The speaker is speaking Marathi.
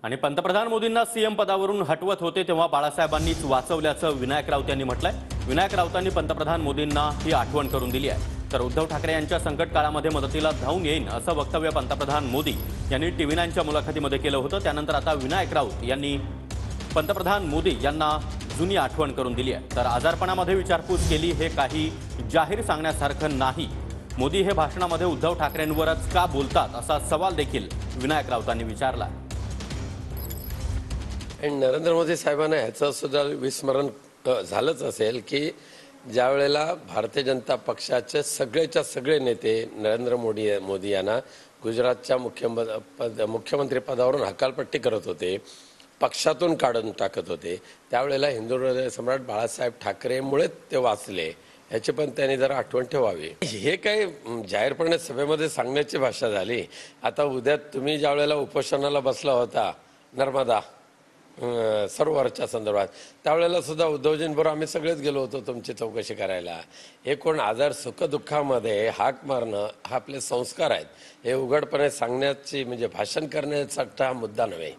आणि पंतप्रधान मोदींना सीएम पदावरून हटवत होते तेव्हा बाळासाहेबांनीच वाचवल्याचं विनायक राऊत यांनी म्हटलंय। विनायक राऊतांनी पंतप्रधान मोदींना ही आठवण करून दिली आहे। तर उद्धव ठाकरे यांच्या संकट काळामध्ये मदतीला धावून येईन असं वक्तव्य पंतप्रधान मोदी यांनी टीव्ही 9च्या मुलाखतीमध्ये केलं होतं। त्यानंतर आता विनायक राऊत यांनी पंतप्रधान मोदी यांना जुनी आठवण करून दिली आहे। तर आजारपणामध्ये विचारपूस केली हे काही जाहीर सांगण्यासारखं नाही। मोदी हे भाषणामध्ये उद्धव ठाकरेंवरच का बोलतात असा सवाल देखील विनायक राऊतांनी विचारला। आणि नरेंद्र मोदी साहेबांना ह्याचं सुद्धा विस्मरण झालंच असेल की ज्या वेळेला भारतीय जनता पक्षाचे सगळेच्या सगळे नेते नरेंद्र मोदी यांना गुजरातच्या मुख्यमंत्री पदावरून हकालपट्टी करत होते, पक्षातून काढून टाकत होते, त्यावेळेला हिंदू हृदय सम्राट बाळासाहेब ठाकरेमुळेच ते वाचले याची पण त्यांनी जरा आठवण ठेवावी। हे काही जाहीरपणे सभेमध्ये सांगण्याची भाषा झाली। आता उद्या तुम्ही ज्या वेळेला उपोषणाला बसला होता नर्मदा सरोवरच्या संदर्भात त्यावेळेला सुद्धा उद्धवजींबरोबर आम्ही सगळेच गेलो होतो तुमची चौकशी करायला। हे कोण आजार सुखदुःखामध्ये हाक मारणं हा आपले संस्कार आहेत, हे उघडपणे सांगण्याची म्हणजे भाषण करण्याचा हा मुद्दा नव्हे।